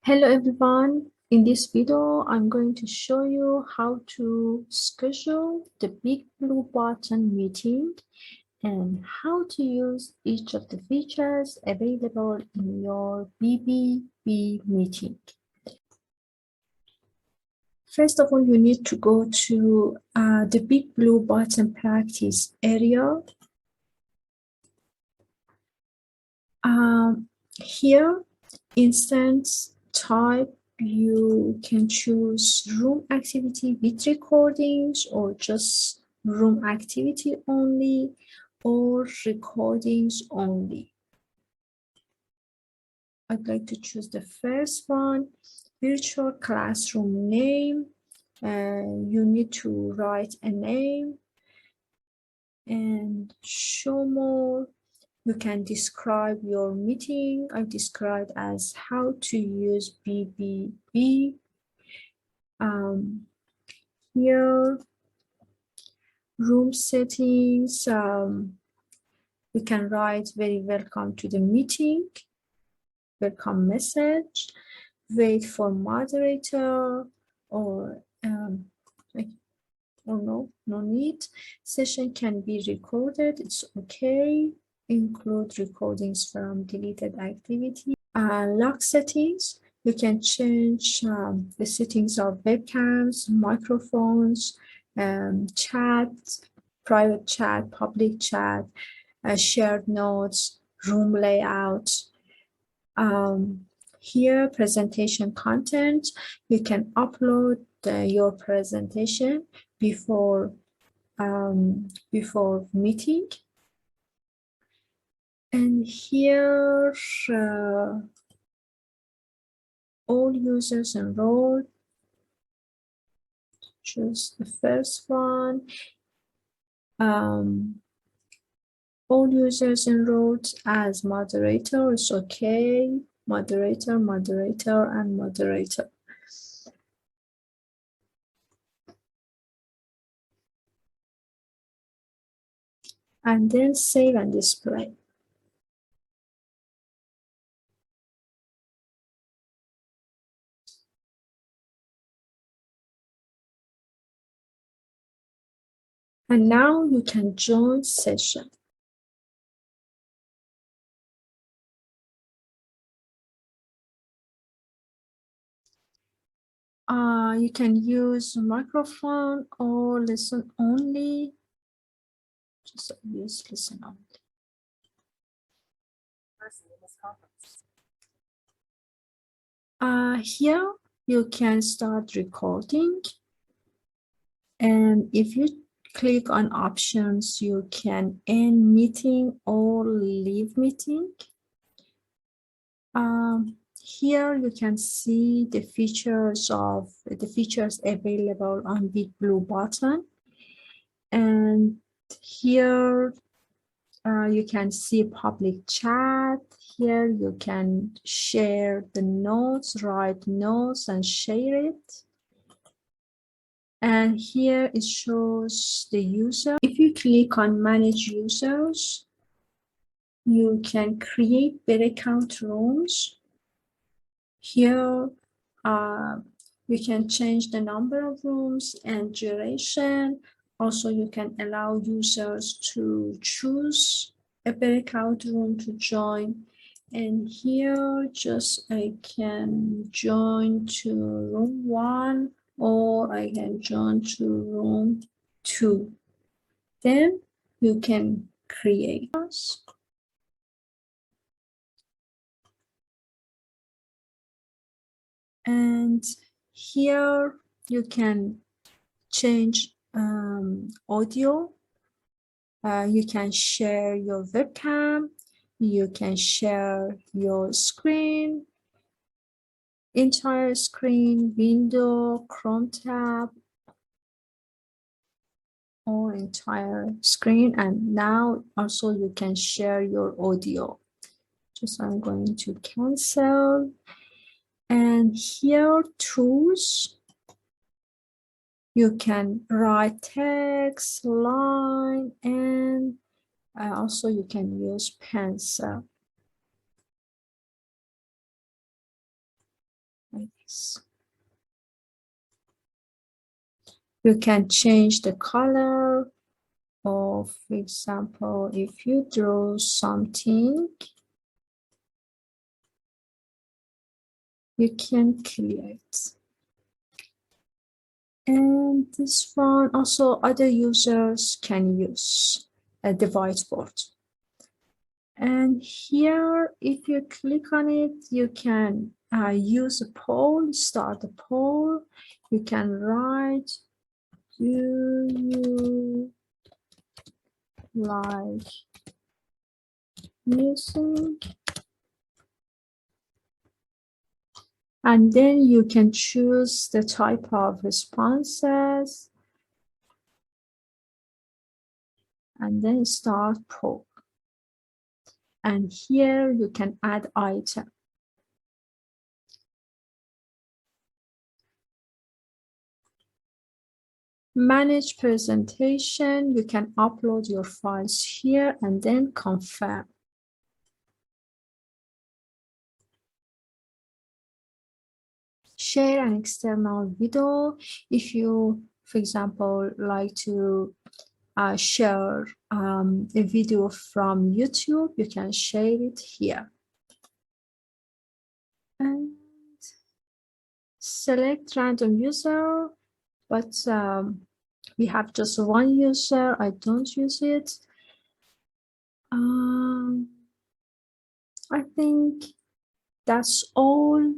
Hello everyone, in this video I'm going to show you how to schedule the Big Blue Button meeting and how to use each of the features available in your BBB meeting. First of all, you need to go to the Big Blue Button practice area. Here, instance type, you can choose room activity with recordings or just room activity only or recordings only. I'd like to choose the first one, virtual classroom name. You need to write a name and show more. You can describe your meeting. I described as how to use BBB. Here, room settings. We can write very welcome to the meeting, welcome message, wait for moderator, or no need. Session can be recorded, it's okay. Include recordings from deleted activity. Lock settings, you can change the settings of webcams, microphones, chat, private chat, public chat, shared notes, room layout. Here, presentation content, you can upload your presentation before meeting. And here, all users enrolled. Choose the first one. All users enrolled as moderator is okay. Moderator, moderator, and moderator. And then save and display. And now you can join session. You can use microphone or listen only. Just use listen only. Here you can start recording, and if you click on options, you can end meeting or leave meeting. Here you can see the features available on Big Blue Button, and here you can see public chat. Here you can share the notes, write notes and share it. And here it shows the user. If you click on manage users, you can create breakout rooms. Here you can change the number of rooms and duration. Also, you can allow users to choose a breakout room to join. And here, I can join to room 1 or I can join to room 2. Then you can create. And here you can change audio. You can share your webcam. You can share your screen, entire screen, window, Chrome tab, or entire screen. And now also you can share your audio. I'm going to cancel. And here, tools. You can write text, line, and also you can use pencil. like this. You can change the color of, for example, if you draw something, you can clear it. And this one also other users can use the whiteboard. And here, if you click on it, you can use a poll, start a poll. You can write, do you like music? And then you can choose the type of responses and then start poll. And here you can add item. Manage presentation, you can upload your files here and then confirm. Share an external video. If you, for example, like to share a video from YouTube, you can share it here. And select random user, but we have just one user. I don't use it. I think that's all.